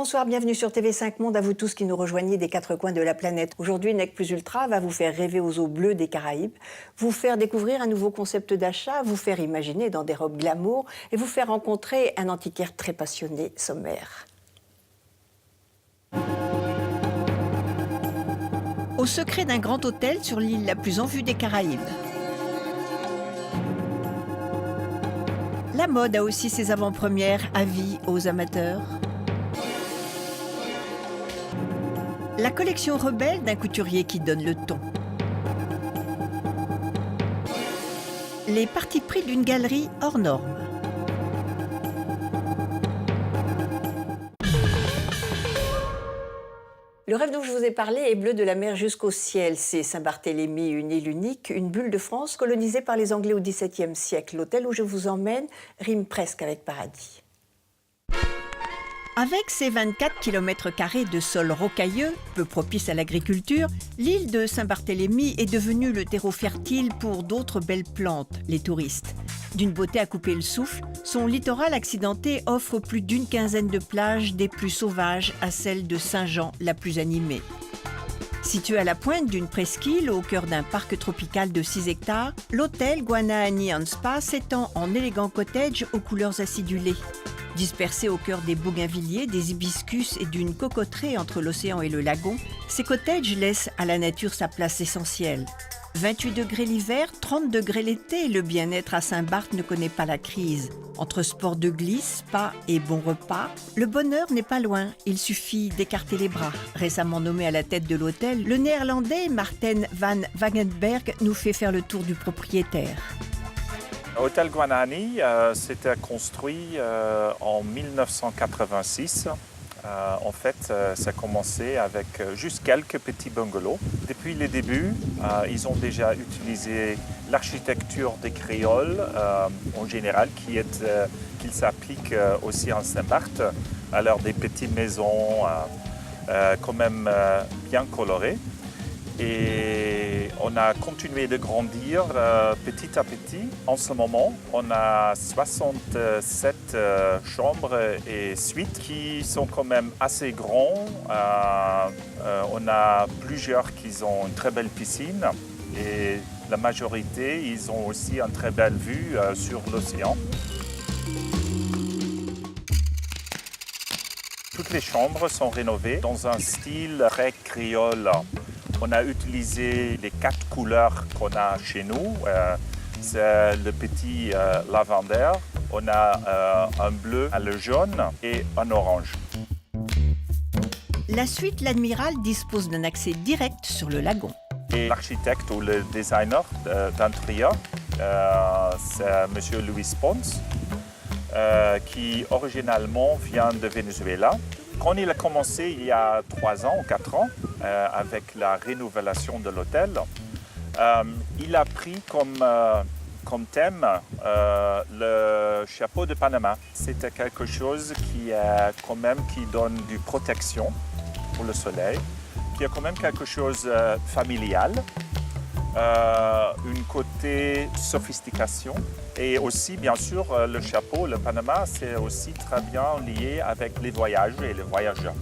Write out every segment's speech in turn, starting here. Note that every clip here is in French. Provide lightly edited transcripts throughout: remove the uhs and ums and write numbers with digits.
bonsoir, bienvenue sur TV5 Monde, à vous tous qui nous rejoignez des quatre coins de la planète. Aujourd'hui, Nec Plus Ultra va vous faire rêver aux eaux bleues des Caraïbes, vous faire découvrir un nouveau concept d'achat, vous faire imaginer dans des robes glamour et vous faire rencontrer un antiquaire très passionné, sommaire. Au secret d'un grand hôtel sur l'île la plus en vue des Caraïbes. La mode a aussi ses avant-premières, avis aux amateurs. La collection rebelle d'un couturier qui donne le ton. Les partis pris d'une galerie hors norme. Le rêve dont je vous ai parlé est bleu de la mer jusqu'au ciel. C'est Saint-Barthélemy, une île unique, une bulle de France colonisée par les Anglais au XVIIe siècle. L'hôtel où je vous emmène rime presque avec paradis. Avec ses 24 km² de sol rocailleux, peu propice à l'agriculture, l'île de Saint-Barthélemy est devenue le terreau fertile pour d'autres belles plantes, les touristes. D'une beauté à couper le souffle, son littoral accidenté offre plus d'une quinzaine de plages, des plus sauvages à celle de Saint-Jean, la plus animée. Situé à la pointe d'une presqu'île au cœur d'un parc tropical de 6 hectares, l'hôtel Guanahani & Spa s'étend en élégant cottage aux couleurs acidulées. Dispersés au cœur des bougainvilliers, des hibiscus et d'une cocoterie entre l'océan et le lagon, ces cottages laissent à la nature sa place essentielle. 28 degrés l'hiver, 30 degrés l'été, le bien-être à Saint-Barth ne connaît pas la crise. Entre sport de glisse, spa et bon repas, le bonheur n'est pas loin, il suffit d'écarter les bras. Récemment nommé à la tête de l'hôtel, le néerlandais Marten van Wagenberg nous fait faire le tour du propriétaire. L'hôtel Guanahani s'était construit en 1986. En fait, ça a commencé avec juste quelques petits bungalows. Depuis les débuts, ils ont déjà utilisé l'architecture des créoles en général, qui s'applique aussi en Saint-Barth. Alors des petites maisons quand même bien colorées. Et on a continué de grandir petit à petit. En ce moment, on a 67 chambres et suites qui sont quand même assez grands. On a plusieurs qui ont une très belle piscine et la majorité, ils ont aussi une très belle vue sur l'océan. Toutes les chambres sont rénovées dans un style très créole. On a utilisé les 4 couleurs qu'on a chez nous. C'est le petit lavender, on a un bleu, le jaune et un orange. La suite L'Admiral dispose d'un accès direct sur le lagon. Et l'architecte ou le designer d'intérieur, c'est M. Luis Pons, qui originalement vient de Venezuela. Quand il a commencé il y a 3 ans ou 4 ans, avec la rénovation de l'hôtel, il a pris comme thème le chapeau de Panama. C'était quelque chose qui donne du protection pour le soleil, qui a quand même quelque chose de familial, une côté sophistication. Et aussi, bien sûr, le chapeau, le Panama, c'est aussi très bien lié avec les voyages et les voyageurs.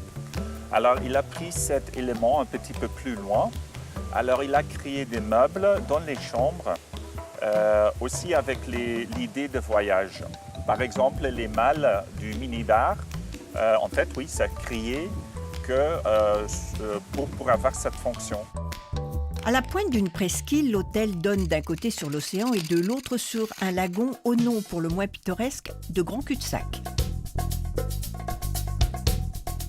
Alors, il a pris cet élément un petit peu plus loin. Alors, il a créé des meubles dans les chambres, aussi avec l'idée de voyage. Par exemple, les malles du minibar, en fait, oui, ça créé pour avoir cette fonction. À la pointe d'une presqu'île, l'hôtel donne d'un côté sur l'océan et de l'autre sur un lagon au nom pour le moins pittoresque de Grand Cul-de-Sac.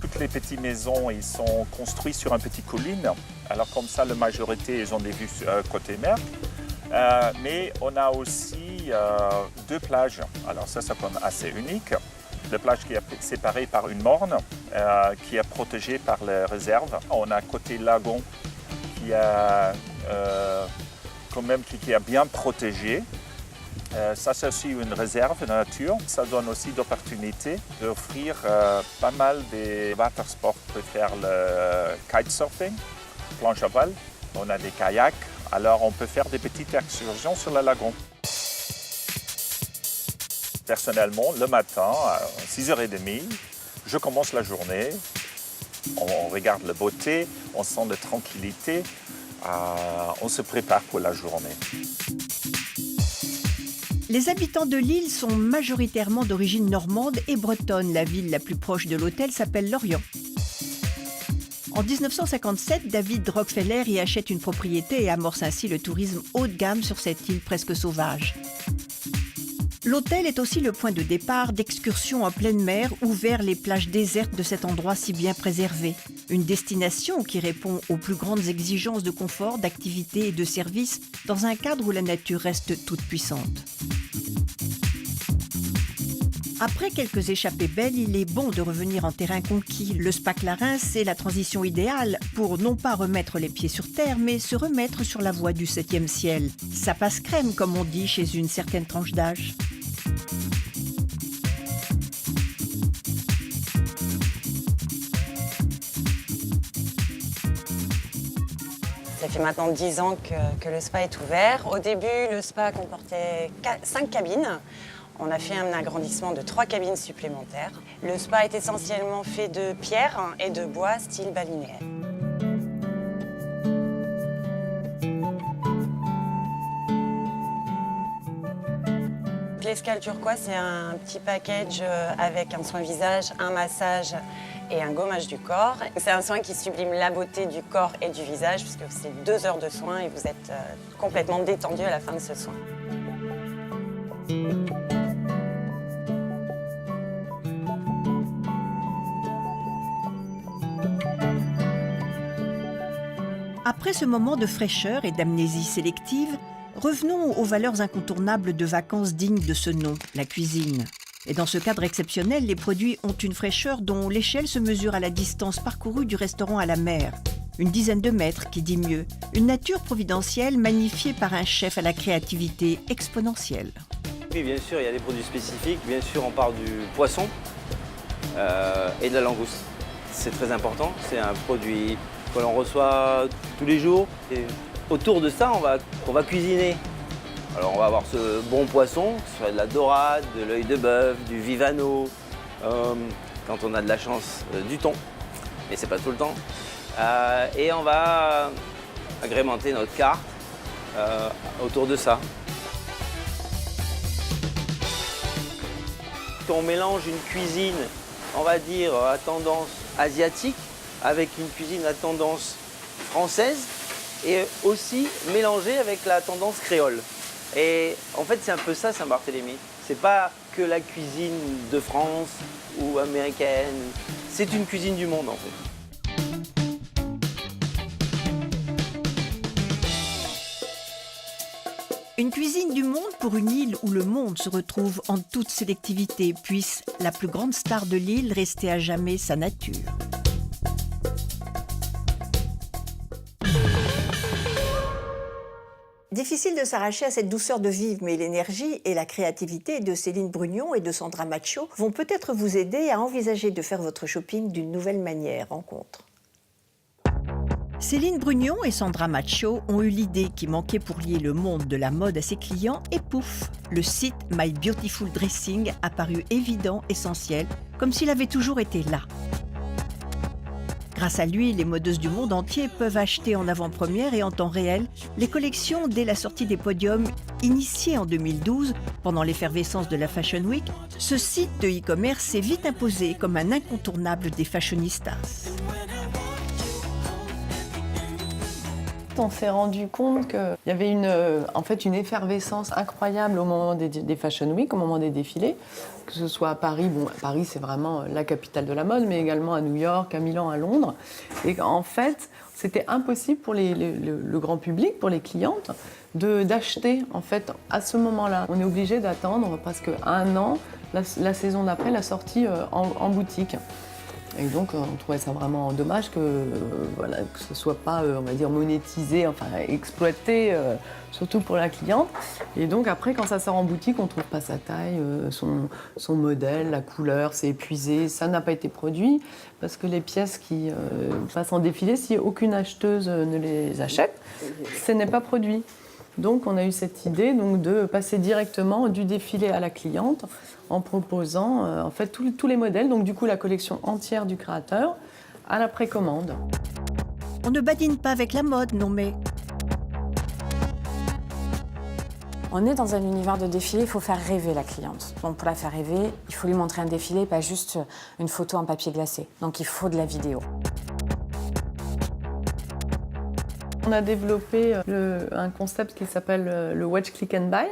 Toutes les petites maisons, ils sont construits sur une petite colline. Alors comme ça, la majorité, ils ont des vues côté mer. Mais on a aussi 2 plages. Alors ça, c'est quand même assez unique. La plage qui est séparée par une morne, qui est protégée par les réserves. On a côté lagon qui est bien protégé. Ça, c'est aussi une réserve de nature. Ça donne aussi l'opportunité d'offrir pas mal des watersports. On peut faire le kitesurfing, planche à voile. On a des kayaks. Alors, on peut faire des petites excursions sur le lagon. Personnellement, le matin, à 6h30, Je commence la journée, on regarde la beauté, on sent la tranquillité, on se prépare pour la journée. Les habitants de l'île sont majoritairement d'origine normande et bretonne. La ville la plus proche de l'hôtel s'appelle Lorient. En 1957, David Rockefeller y achète une propriété et amorce ainsi le tourisme haut de gamme sur cette île presque sauvage. L'hôtel est aussi le point de départ d'excursions en pleine mer ou vers les plages désertes de cet endroit si bien préservé. Une destination qui répond aux plus grandes exigences de confort, d'activité et de service dans un cadre où la nature reste toute puissante. Après quelques échappées belles, il est bon de revenir en terrain conquis. Le spa Clarins, c'est la transition idéale pour non pas remettre les pieds sur terre, mais se remettre sur la voie du 7e ciel. Ça passe crème, comme on dit chez une certaine tranche d'âge. Ça fait maintenant 10 ans que le spa est ouvert. Au début, le spa comportait 5 cabines. On a fait un agrandissement de 3 cabines supplémentaires. Le spa est essentiellement fait de pierre et de bois style balinéaire. L'escale turquoise, c'est un petit package avec un soin visage, un massage et un gommage du corps. C'est un soin qui sublime la beauté du corps et du visage puisque c'est 2 heures de soin et vous êtes complètement détendu à la fin de ce soin. Après ce moment de fraîcheur et d'amnésie sélective, revenons aux valeurs incontournables de vacances dignes de ce nom, la cuisine. Et dans ce cadre exceptionnel, les produits ont une fraîcheur dont l'échelle se mesure à la distance parcourue du restaurant à la mer. Une dizaine de mètres, qui dit mieux. Une nature providentielle magnifiée par un chef à la créativité exponentielle. Oui, bien sûr, il y a des produits spécifiques. Bien sûr, on parle du poisson et de la langouste. C'est très important. C'est un produit que l'on reçoit tous les jours. Et autour de ça, on va cuisiner. Alors, on va avoir ce bon poisson, ce soit de la dorade, de l'œil de bœuf, du vivano, quand on a de la chance, du thon, mais c'est pas tout le temps. Et on va agrémenter notre carte autour de ça. Quand on mélange une cuisine, on va dire à tendance asiatique, avec une cuisine à tendance française, et aussi mélangée avec la tendance créole. Et en fait, c'est un peu ça, Saint-Barthélemy. C'est pas que la cuisine de France ou américaine, c'est une cuisine du monde en fait. Une cuisine du monde pour une île où le monde se retrouve en toute sélectivité, puisse la plus grande star de l'île rester à jamais sa nature. Difficile de s'arracher à cette douceur de vivre, mais l'énergie et la créativité de Céline Brugnon et de Sandra Macho vont peut-être vous aider à envisager de faire votre shopping d'une nouvelle manière. Rencontre. Céline Brugnon et Sandra Macho ont eu l'idée qui manquait pour lier le monde de la mode à ses clients et pouf, le site My Beautiful Dressing a paru évident, essentiel, comme s'il avait toujours été là. Grâce à lui, les modeuses du monde entier peuvent acheter en avant-première et en temps réel les collections dès la sortie des podiums. Initié en 2012, pendant l'effervescence de la Fashion Week, ce site de e-commerce s'est vite imposé comme un incontournable des fashionistas. On s'est rendu compte qu'il y avait une effervescence incroyable au moment des Fashion Week, au moment des défilés, que ce soit à Paris. Bon, Paris, c'est vraiment la capitale de la mode, mais également à New York, à Milan, à Londres. Et en fait, c'était impossible pour le grand public, pour les clientes, d'acheter en fait à ce moment-là. On est obligé d'attendre parce qu'un an, la saison d'après, la sortie en boutique. Et donc, on trouvait ça vraiment dommage que ce ne soit pas, on va dire, monétisé, enfin exploité, surtout pour la cliente. Et donc, après, quand ça sort en boutique, on ne trouve pas sa taille, son modèle, la couleur, c'est épuisé. Ça n'a pas été produit parce que les pièces qui passent en défilé, si aucune acheteuse ne les achète, ce n'est pas produit. Donc on a eu cette idée donc, de passer directement du défilé à la cliente en proposant en fait tous les modèles, donc du coup la collection entière du créateur à la précommande. On ne badine pas avec la mode, non mais... On est dans un univers de défilé, il faut faire rêver la cliente. Donc pour la faire rêver, il faut lui montrer un défilé, pas juste une photo en papier glacé. Donc il faut de la vidéo. On a développé un concept qui s'appelle le Watch Click and Buy.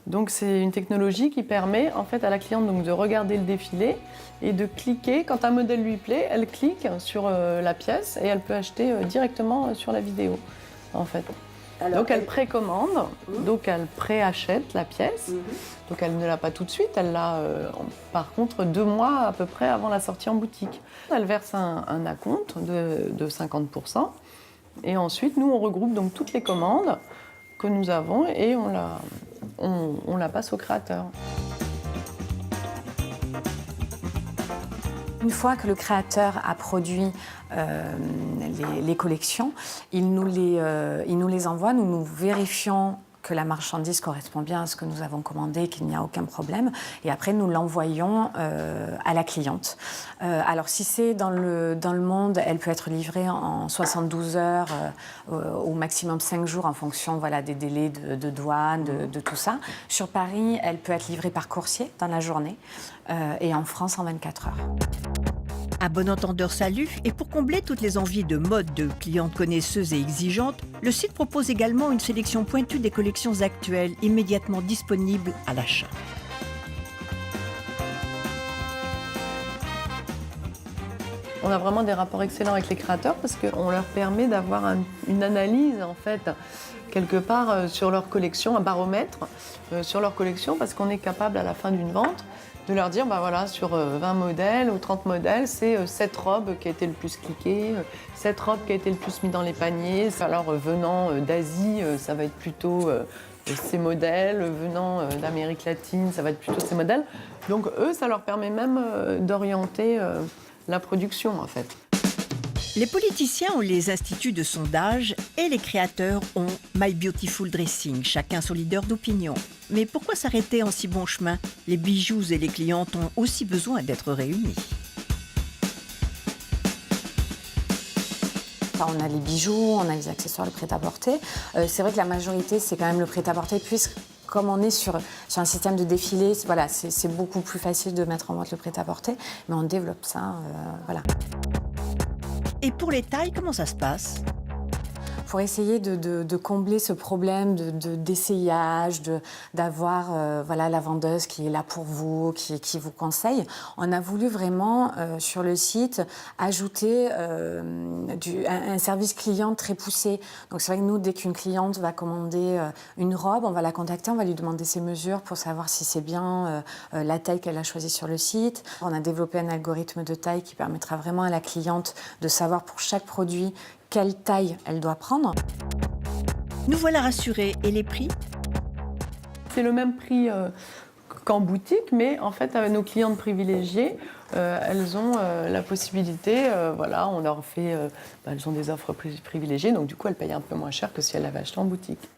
Donc c'est une technologie qui permet en fait à la cliente donc, de regarder le défilé et de cliquer. Quand un modèle lui plaît, elle clique sur la pièce et elle peut acheter directement sur la vidéo en fait. Alors, donc elle précommande, donc elle préachète la pièce. Donc elle ne l'a pas tout de suite, elle l'a par contre 2 mois à peu près avant la sortie en boutique. Elle verse un acompte de 50%. Et ensuite, nous, on regroupe donc toutes les commandes que nous avons et on la passe au créateur. Une fois que le créateur a produit les collections, il nous les envoie, nous vérifions que la marchandise correspond bien à ce que nous avons commandé, qu'il n'y a aucun problème. Et après, nous l'envoyons à la cliente. Alors, si c'est dans le monde, elle peut être livrée en 72 heures, au maximum 5 jours, en fonction voilà, des délais de douane, de tout ça. Sur Paris, elle peut être livrée par coursier dans la journée. Et en France, en 24 heures. À bon entendeur, salut. Et pour combler toutes les envies de mode de clientes connaisseuses et exigeantes, le site propose également une sélection pointue des collections actuelles, immédiatement disponibles à l'achat. On a vraiment des rapports excellents avec les créateurs parce qu'on leur permet d'avoir une analyse en fait quelque part sur leur collection, un baromètre sur leur collection parce qu'on est capable à la fin d'une vente de leur dire, bah voilà, sur 20 modèles ou 30 modèles, c'est cette robe qui a été le plus cliquée, cette robe qui a été le plus mise dans les paniers. Alors venant d'Asie, ça va être plutôt ces modèles, venant d'Amérique latine, ça va être plutôt ces modèles. Donc eux, ça leur permet même d'orienter la production en fait. Les politiciens ont les instituts de sondage et les créateurs ont My Beautiful Dressing, chacun son leader d'opinion. Mais pourquoi s'arrêter en si bon chemin? Les bijoux et les clientes ont aussi besoin d'être réunis. On a les bijoux, on a les accessoires, le prêt-à-porter. C'est vrai que la majorité, c'est quand même le prêt-à-porter, puisque comme on est sur un système de défilé, voilà, c'est beaucoup plus facile de mettre en vente le prêt-à-porter, mais on développe ça, voilà. Et pour les tailles, comment ça se passe? Pour essayer de combler ce problème d'essayage, d'avoir voilà, la vendeuse qui est là pour vous, qui vous conseille, on a voulu vraiment, sur le site, ajouter un service client très poussé. Donc c'est vrai que nous, dès qu'une cliente va commander une robe, on va la contacter, on va lui demander ses mesures pour savoir si c'est bien la taille qu'elle a choisie sur le site. On a développé un algorithme de taille qui permettra vraiment à la cliente de savoir pour chaque produit quelle taille elle doit prendre. Nous voilà rassurés. Et les prix? C'est le même prix qu'en boutique, mais en fait, nos clientes privilégiées, elles ont la possibilité, voilà, on leur fait, elles ont des offres privilégiées, donc du coup, elles payent un peu moins cher que si elles l'avaient acheté en boutique.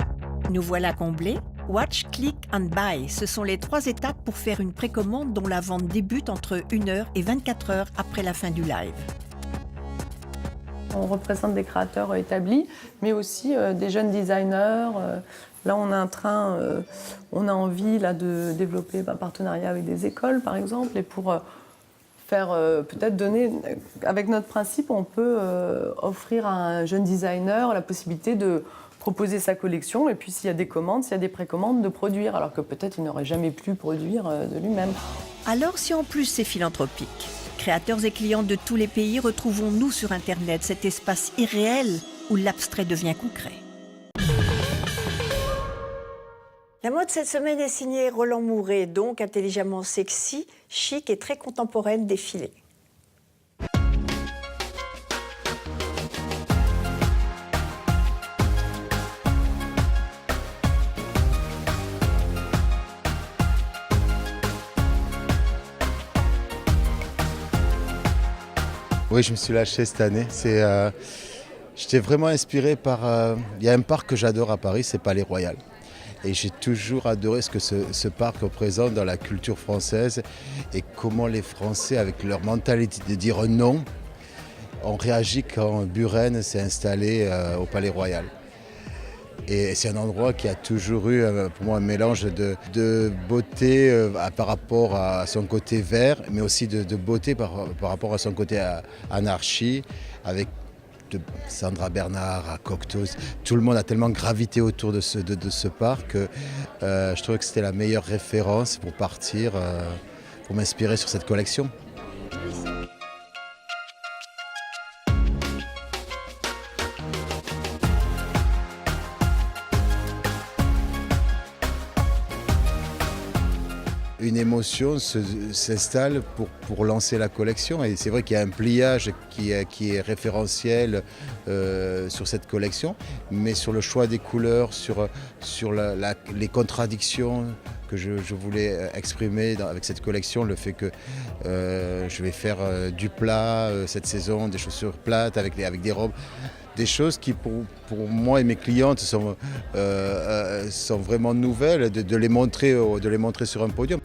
Nous voilà comblés. Watch, click and buy. Ce sont les 3 étapes pour faire une précommande dont la vente débute entre 1h et 24 heures après la fin du live. On représente des créateurs établis, mais aussi des jeunes designers. Là, on a envie là, de développer un partenariat avec des écoles, par exemple, et pour faire peut-être donner, avec notre principe, on peut offrir à un jeune designer la possibilité de proposer sa collection, et puis s'il y a des commandes, s'il y a des précommandes, de produire, alors que peut-être il n'aurait jamais pu produire de lui-même. Alors, si en plus c'est philanthropique, créateurs et clientes de tous les pays, retrouvons-nous sur Internet cet espace irréel où l'abstrait devient concret. La mode cette semaine est signée Roland Mouret, donc intelligemment sexy, chic et très contemporaine défilée. Oui, je me suis lâché cette année. C'est J'étais vraiment inspiré par... Il y a un parc que j'adore à Paris, c'est Palais Royal. Et j'ai toujours adoré ce que ce parc représente dans la culture française et comment les Français, avec leur mentalité de dire non, ont réagi quand Buren s'est installé au Palais Royal. Et c'est un endroit qui a toujours eu pour moi un mélange de beauté par rapport à son côté vert, mais aussi de beauté par rapport à son côté anarchie, avec de Sandra Bernard à Cocteau. Tout le monde a tellement gravité autour de ce parc que je trouvais que c'était la meilleure référence pour partir, pour m'inspirer sur cette collection. Une émotion s'installe pour lancer la collection et c'est vrai qu'il y a un pliage qui est référentiel sur cette collection, mais sur le choix des couleurs, sur les contradictions que je voulais exprimer avec cette collection, le fait que je vais faire du plat cette saison, des chaussures plates avec des robes. Des choses qui, pour moi et mes clientes, sont vraiment nouvelles, de les montrer sur un podium.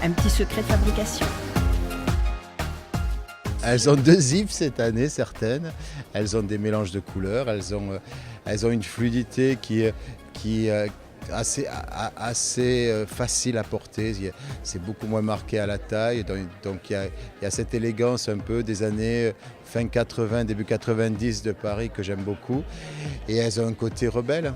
Un petit secret de fabrication. Elles ont 2 zips cette année, certaines. Elles ont des mélanges de couleurs. Elles ont une fluidité qui est assez facile à porter. C'est beaucoup moins marqué à la taille. Donc il y a cette élégance un peu des années fin 80, début 90 de Paris que j'aime beaucoup. Et elles ont un côté rebelle.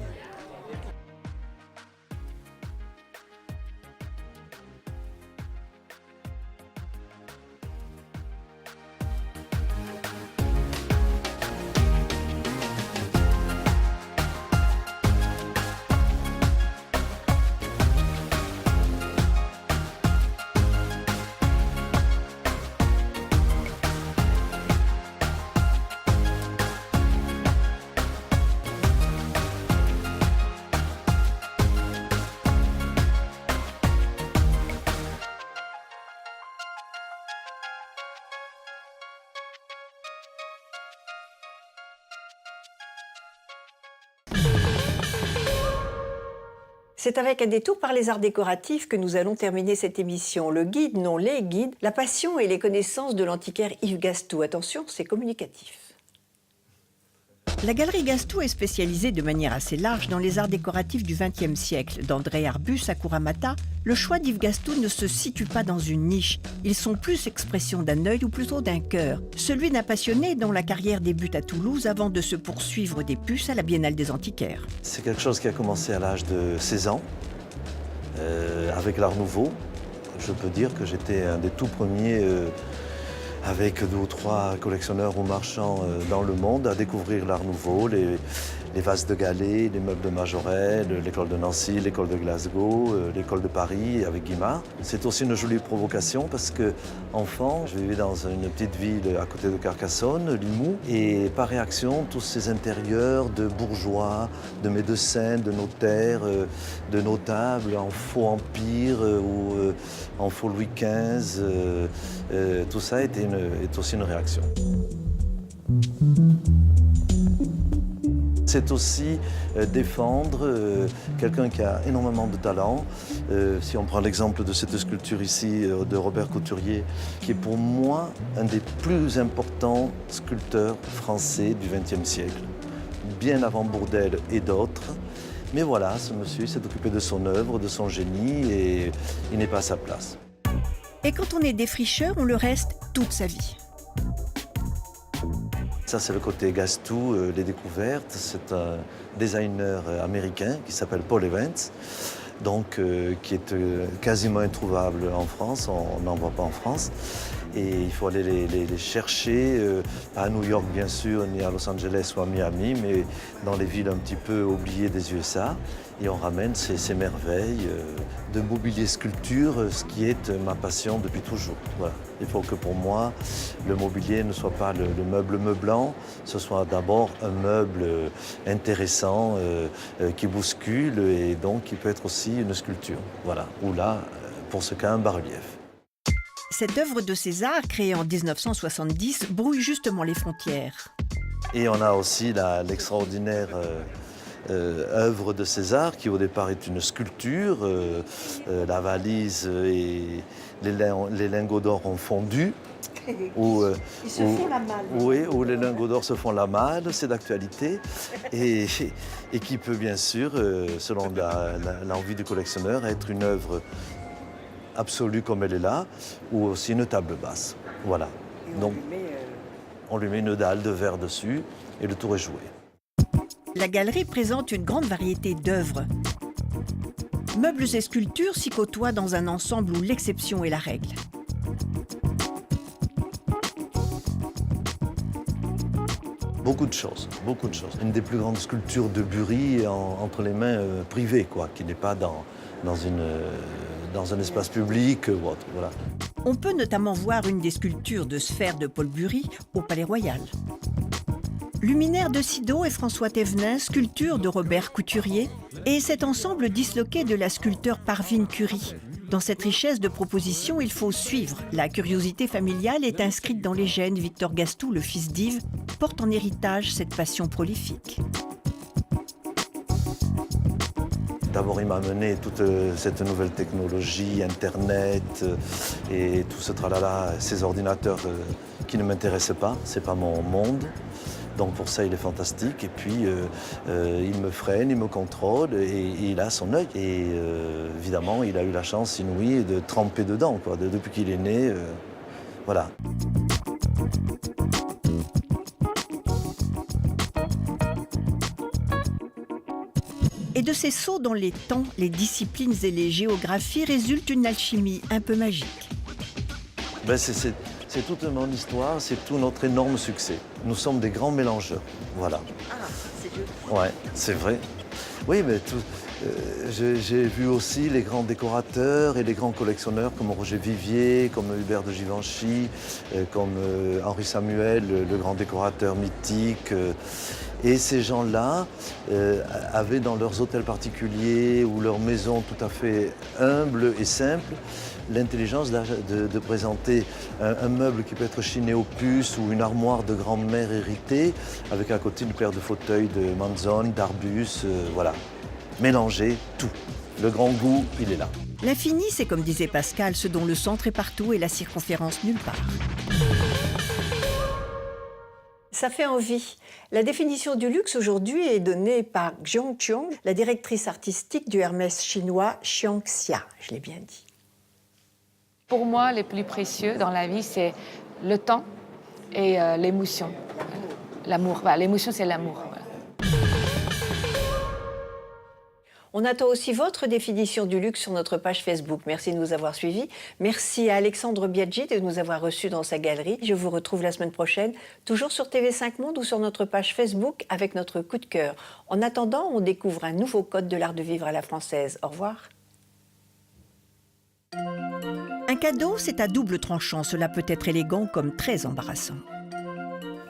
C'est avec un détour par les arts décoratifs que nous allons terminer cette émission. Le guide, non les guides, la passion et les connaissances de l'antiquaire Yves Gastou. Attention, c'est communicatif. La galerie Gastou est spécialisée de manière assez large dans les arts décoratifs du XXe siècle. D'André Arbus à Kuramata, le choix d'Yves Gastou ne se situe pas dans une niche. Ils sont plus expression d'un œil ou plutôt d'un cœur. Celui d'un passionné dont la carrière débute à Toulouse avant de se poursuivre des puces à la Biennale des Antiquaires. C'est quelque chose qui a commencé à l'âge de 16 ans, avec l'Art Nouveau. Je peux dire que j'étais un des tout premiers avec 2 ou 3 collectionneurs ou marchands dans le monde à découvrir l'Art Nouveau, les vases de Galets, les meubles de Majorelle, l'école de Nancy, l'école de Glasgow, l'école de Paris avec Guimard. C'est aussi une jolie provocation parce que, enfant, je vivais dans une petite ville à côté de Carcassonne, Limoux, et par réaction, tous ces intérieurs de bourgeois, de médecins, de notaires, de notables en faux empire ou en faux Louis XV, tout ça est aussi une réaction. C'est aussi défendre quelqu'un qui a énormément de talent. Si on prend l'exemple de cette sculpture ici de Robert Couturier, qui est pour moi un des plus importants sculpteurs français du XXe siècle, bien avant Bourdelle et d'autres. Mais voilà, ce monsieur s'est occupé de son œuvre, de son génie, et il n'est pas à sa place. Et quand on est défricheur, on le reste toute sa vie. Ça, c'est le côté Gastou, les découvertes. C'est un designer américain qui s'appelle Paul Evans. donc qui est quasiment introuvable en France, on n'en voit pas en France. Et il faut aller les chercher, pas à New York bien sûr, ni à Los Angeles ou à Miami, mais dans les villes un petit peu oubliées des USA. Et on ramène ces merveilles de mobilier sculpture, ce qui est ma passion depuis toujours. Voilà. Il faut que pour moi, le mobilier ne soit pas le meuble meublant, ce soit d'abord un meuble intéressant, qui bouscule et donc qui peut être aussi une sculpture. Voilà. Ou là, pour ce cas, un bas-relief. Cette œuvre de César, créée en 1970, brouille justement les frontières. Et on a aussi l'extraordinaire œuvre de César, qui au départ est une sculpture. La valise et les lingots d'or ont fondu. Ils se font la malle. Oui, où les lingots d'or se font la malle, c'est d'actualité. Et qui peut bien sûr, selon l'envie du collectionneur, être une œuvre absolue comme elle est là, ou aussi une table basse. Voilà. Donc, on lui met une dalle de verre dessus et le tour est joué. La galerie présente une grande variété d'œuvres. Meubles et sculptures s'y côtoient dans un ensemble où l'exception est la règle. Beaucoup de choses, beaucoup de choses. Une des plus grandes sculptures de Bury entre les mains privées, quoi, qui n'est pas dans un espace public ou autre. Voilà. On peut notamment voir une des sculptures de sphères de Paul Bury au Palais Royal. Luminaire de Sido et François Thévenin, sculpture de Robert Couturier, et cet ensemble disloqué de la sculpteur Parvine Curie. Dans cette richesse de propositions, il faut suivre. La curiosité familiale est inscrite dans les gènes. Victor Gastou, le fils d'Yves, porte en héritage cette passion prolifique. D'abord, il m'a amené toute cette nouvelle technologie, Internet et tout ce tralala, ces ordinateurs qui ne m'intéressaient pas, c'est pas mon monde. Donc pour ça, il est fantastique. Et puis, il me freine, il me contrôle et il a son œil. Et évidemment, il a eu la chance inouïe de tremper dedans, quoi. Depuis qu'il est né, voilà. Et de ces sauts dans les temps, les disciplines et les géographies résulte une alchimie un peu magique. Ben c'est toute mon histoire, c'est tout notre énorme succès. Nous sommes des grands mélangeurs, voilà. Ah, c'est joli. Ouais, c'est vrai. Oui, mais j'ai vu aussi les grands décorateurs et les grands collectionneurs comme Roger Vivier, comme Hubert de Givenchy, comme Henri Samuel, le grand décorateur mythique. Et ces gens-là avaient dans leurs hôtels particuliers ou leurs maisons tout à fait humbles et simples l'intelligence de présenter un meuble qui peut être chiné aux puces ou une armoire de grand-mère héritée avec à côté une paire de fauteuils de Manzoni, d'Arbus, voilà. Mélanger tout. Le grand goût, il est là. L'infini, c'est comme disait Pascal, ce dont le centre est partout et la circonférence nulle part. Ça fait envie. La définition du luxe aujourd'hui est donnée par Xiong Qiong, la directrice artistique du Hermès chinois Xiangxia. Je l'ai bien dit. Pour moi, le plus précieux dans la vie, c'est le temps et l'émotion. L'amour. Voilà, l'émotion, c'est l'amour. Voilà. On attend aussi votre définition du luxe sur notre page Facebook. Merci de nous avoir suivis. Merci à Alexandre Biaggi de nous avoir reçus dans sa galerie. Je vous retrouve la semaine prochaine, toujours sur TV5 Monde ou sur notre page Facebook avec notre coup de cœur. En attendant, on découvre un nouveau code de l'art de vivre à la française. Au revoir. Un cadeau, c'est à double tranchant. Cela peut être élégant comme très embarrassant.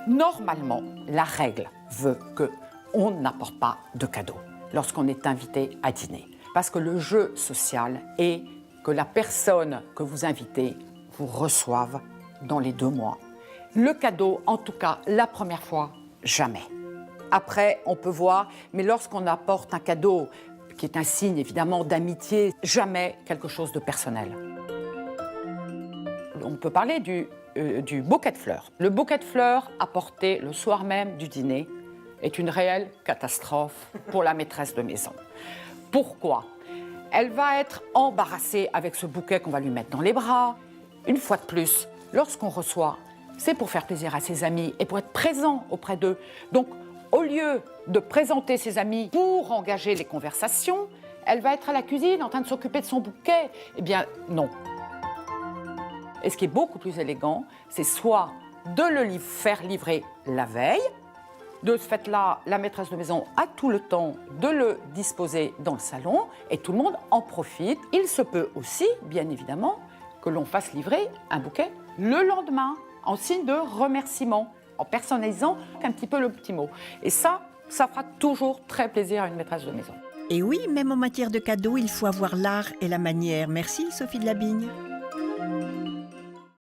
Normalement, la règle veut qu'on n'apporte pas de cadeau lorsqu'on est invité à dîner. Parce que le jeu social est que la personne que vous invitez vous reçoive dans les 2 mois. Le cadeau, en tout cas, la première fois, jamais. Après, on peut voir, mais lorsqu'on apporte un cadeau, qui est un signe évidemment d'amitié, jamais quelque chose de personnel. On peut parler du bouquet de fleurs. Le bouquet de fleurs apporté le soir même du dîner est une réelle catastrophe pour la maîtresse de maison. Pourquoi ? Elle va être embarrassée avec ce bouquet qu'on va lui mettre dans les bras. Une fois de plus, lorsqu'on reçoit, c'est pour faire plaisir à ses amis et pour être présent auprès d'eux. Donc, au lieu de présenter ses amis pour engager les conversations, elle va être à la cuisine en train de s'occuper de son bouquet. Eh bien, non. Et ce qui est beaucoup plus élégant, c'est soit de le faire livrer la veille. De ce fait-là, la maîtresse de maison a tout le temps de le disposer dans le salon et tout le monde en profite. Il se peut aussi, bien évidemment, que l'on fasse livrer un bouquet le lendemain, en signe de remerciement, en personnalisant un petit peu le petit mot. Et ça fera toujours très plaisir à une maîtresse de maison. Et oui, même en matière de cadeaux, il faut avoir l'art et la manière. Merci Sophie de Labigne.